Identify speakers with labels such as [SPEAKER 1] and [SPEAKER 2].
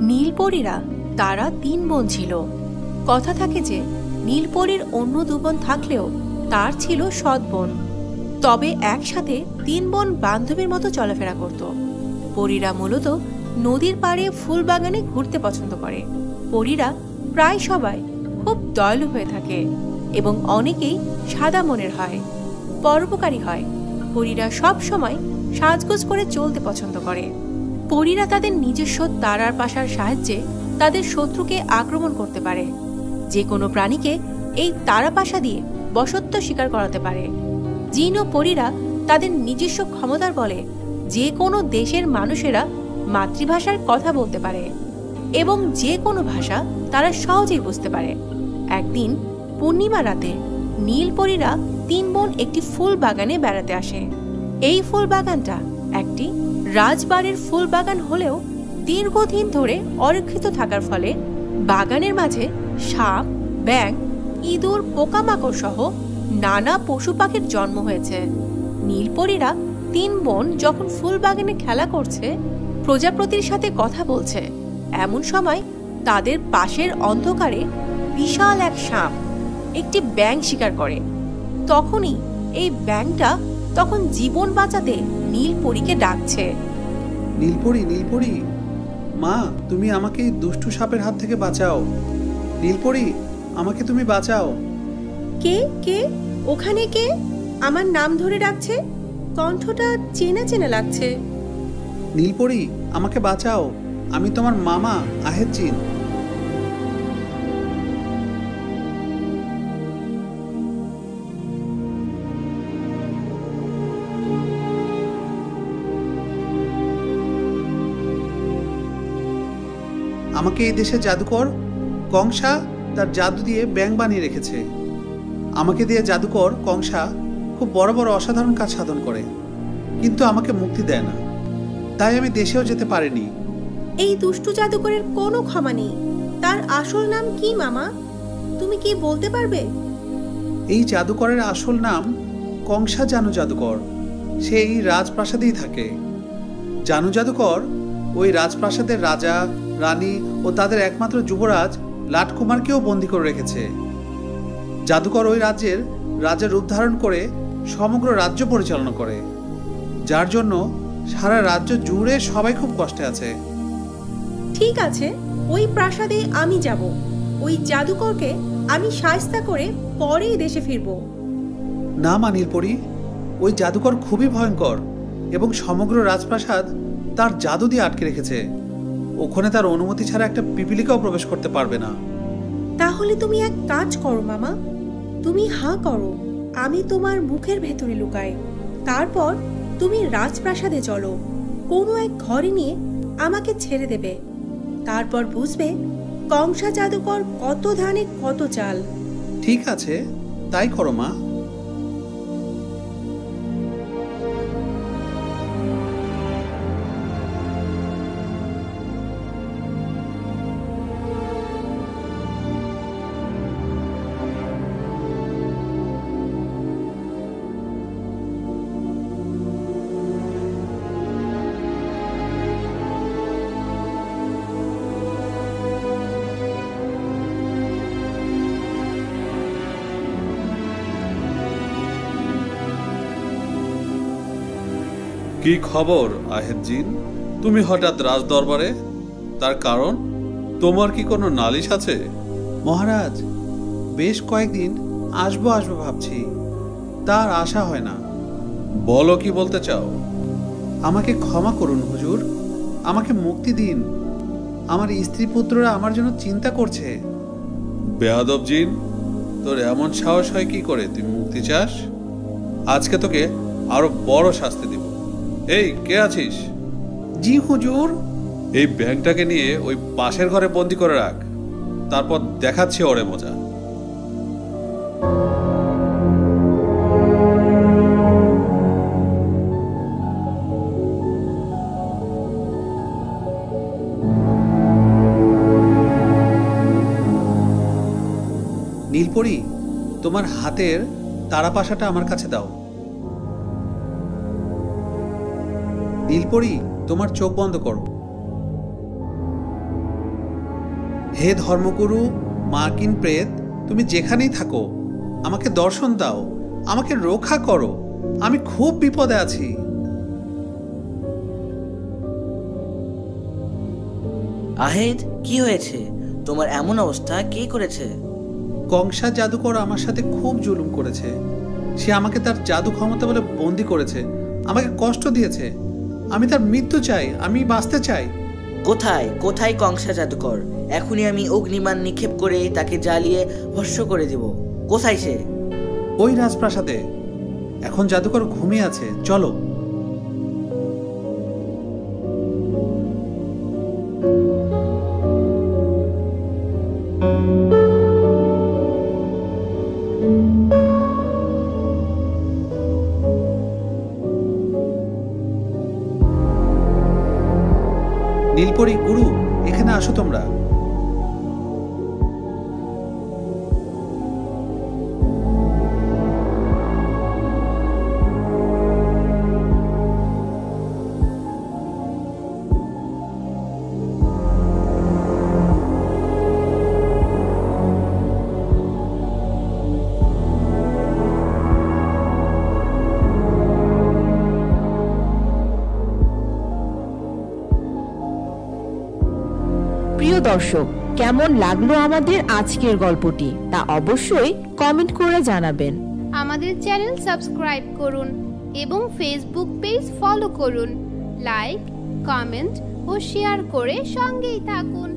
[SPEAKER 1] নীলপরীরা তারা 3 বোন ছিল। কথা থাকে যে নীলপরীর অন্য 2 বোন থাকলেও তার ছিল সৎ বোন। তবে একসাথে 3 বোন বান্ধবীর মতো চলাফেরা করত। পরীরা মূলত নদীর পাড়ে ফুল বাগানে ঘুরতে পছন্দ করে। পরীরা প্রায় সবাই খুব দয়ালু হয়ে থাকে এবং অনেকেই সাদা মনের হয়, পরোপকারী হয়। পরীরা সব সময় সাজগোজ করে চলতে পছন্দ করে। পরীরা তাদের নিজস্ব তারার পাশার সাহায্যে তাদের শত্রুকে আক্রমণ করতে পারে। যে কোনো প্রাণীকে এই তারা পাশা দিয়ে বশত্ব স্বীকার করাতে পারে। জিন ও পরীরা তাদের নিজস্ব ক্ষমতার বলে যে কোনো দেশের মানুষেরা মাতৃভাষার কথা বলতে পারে এবং যে কোনো ভাষা তারা সহজেই বুঝতে পারে। একদিন পূর্ণিমা রাতে নীলপরীরা 3 বোন একটি ফুল বাগানে বেড়াতে আসে। এই ফুল বাগানটা একটি রাজবাড়ির ফুল বাগান হলেও দীর্ঘদিন ধরে অরক্ষিত থাকার ফলে বাগানের মাঝে সাপ, ব্যাঙ, ইঁদুর, পোকামাকড় সহ নানা পশু পাখির জন্ম হয়েছে। নীলপরীরা 3 বোন যখন ফুল বাগানে খেলা করছে, প্রজাপতির সাথে কথা বলছে, এমন সময় তাদের পাশের অন্ধকারে বিশাল এক সাপ একটি ব্যাঙ শিকার করে। তখনই এই ব্যাঙটা তখন জীবন বাঁচাতে নীলপরীকে ডাকছে।
[SPEAKER 2] নীলপরী, নীলপরী, মা, তুমি আমাকে এই দুষ্টু সাপের হাত থেকে বাঁচাও। নীলপরী, আমাকে তুমি বাঁচাও।
[SPEAKER 1] কে কে ওখানে? কে আমার নাম ধরে ডাকছে? কণ্ঠটা চেনা চেনা লাগছে।
[SPEAKER 2] নীলপরী, আমাকে বাঁচাও, আমি তোমার মামা আহেজিন। আমাকে এই দেশের জাদুকর কংসা তার জাদু দিয়ে ব্যাঙ বানিয়ে রেখেছে। আমাকে দিয়ে জাদুকর কংসা খুব বড় বড় অসাধারণ কাজ সাধন করে, কিন্তু আমাকে মুক্তি দেয় না। তাই আমি দেশেও যেতে পারিনি।
[SPEAKER 1] এই দুষ্টু জাদুকরের কোনো ক্ষমা নেই। তার আসল নাম কি মামা? তুমি কি বলতে পারবে?
[SPEAKER 2] এই জাদুকরের আসল নাম কংসা জানু জাদুকর। সে এই রাজপ্রাসাদেই থাকে। জানু জাদুকর ওই রাজপ্রাসাদের রাজা, রানী ও তাদের একমাত্র যুবরাজ লাটকুমারকেও বন্দী করে রেখেছে। জাদুকর ওই রাজ্যের রাজার রূপ ধারণ করে সমগ্র রাজ্য পরিচালনা করে, যার জন্য সারা রাজ্য জুড়ে সবাই খুব কষ্টে আছে।
[SPEAKER 1] ঠিক আছে, ওই প্রাসাদে আমি যাব। ওই জাদুকরকে আমি শায়েস্তা করে পরেই দেশে ফিরব।
[SPEAKER 2] না মা নীলপরী, ওই জাদুকর খুবই ভয়ঙ্কর এবং সমগ্র রাজপ্রাসাদ তার জাদু দিয়ে আটকে রেখেছে। ওখানে তার অনুমতি ছাড়া একটা পিপিলিকাও প্রবেশ করতে পারবে না।
[SPEAKER 1] তাহলে তুমি এক কাজ করো মামা, তুমি হাঁ করো, আমি তোমার মুখের ভেতরে লুকাই। তারপর তুমি রাজপ্রাসাদে চলো, কোনো এক ঘরে নিয়ে আমাকে ছেড়ে দেবে। তারপর বুঝবে কংসা জাদুকর কত ধানে কত চাল।
[SPEAKER 2] ঠিক আছে, তাই করো মা।
[SPEAKER 3] কি খবর আহেজিন? তুমি হঠাৎ রাজ দরবারে? তার কারণ তোমার কি কোনো নালিশ আছে?
[SPEAKER 2] মহারাজ, বেশ কয়েকদিন আসবো আসবো ভাবছি, তার আশা হয় না।
[SPEAKER 3] বলো, কি বলতে চাও?
[SPEAKER 2] আমাকে ক্ষমা করুন হুজুর, আমাকে মুক্তি দিন। আমার স্ত্রী পুত্ররা আমার জন্য চিন্তা করছে।
[SPEAKER 3] বেয়াদব জিন, তোর এমন সাহস হয় কি করে তুই মুক্তি চাস? আজকে তোকে আরো বড় শাস্তি দিব। এই, কে আছিস?
[SPEAKER 2] জি হুজুর।
[SPEAKER 3] এই ব্যাংকটাকে নিয়ে ওই পাশের ঘরে বন্দি করে রাখ, তারপর দেখাচ্ছি ওরে মজা।
[SPEAKER 2] নীলপরী, তোমার হাতের তারাপাশাটা আমার কাছে দাও। নীলপরী, তোমার চোখ বন্ধ করো। হে ধর্মগুরু, মার্কিন প্রেত, তুমি যেখানেই থাকো আমাকে দর্শন দাও, আমাকে রক্ষা করো, আমি খুব বিপদে আছি।
[SPEAKER 4] আহেদ, কি হয়েছে? তোমার এমন অবস্থা কে করেছে?
[SPEAKER 2] কংসা জাদুকর আমার সাথে খুব জুলুম করেছে। সে আমাকে তার জাদু ক্ষমতা বলে বন্দি করেছে, আমাকে কষ্ট দিয়েছে। আমি তার মৃত্যু চাই, আমি বাঁচতে চাই।
[SPEAKER 4] কোথায় কোথায় কংসা জাদুকর? এখনই আমি অগ্নিমান নিক্ষেপ করে তাকে জ্বালিয়ে ভস্ম করে দেব। কোথায় সে?
[SPEAKER 2] ওই রাজপ্রাসাদে। এখন জাদুকর ঘুমিয়ে আছে, চলো। নীলপরি, গুরু, এখানে আসো তোমরা।
[SPEAKER 5] প্রিয় দর্শক, কেমন লাগলো আমাদের আজকের গল্পটি তা অবশ্যই কমেন্ট করে জানাবেন।
[SPEAKER 6] আমাদের চ্যানেল সাবস্ক্রাইব করুন এবং ফেসবুক পেজ ফলো করুন। লাইক, কমেন্ট ও শেয়ার করে সঙ্গেই থাকুন।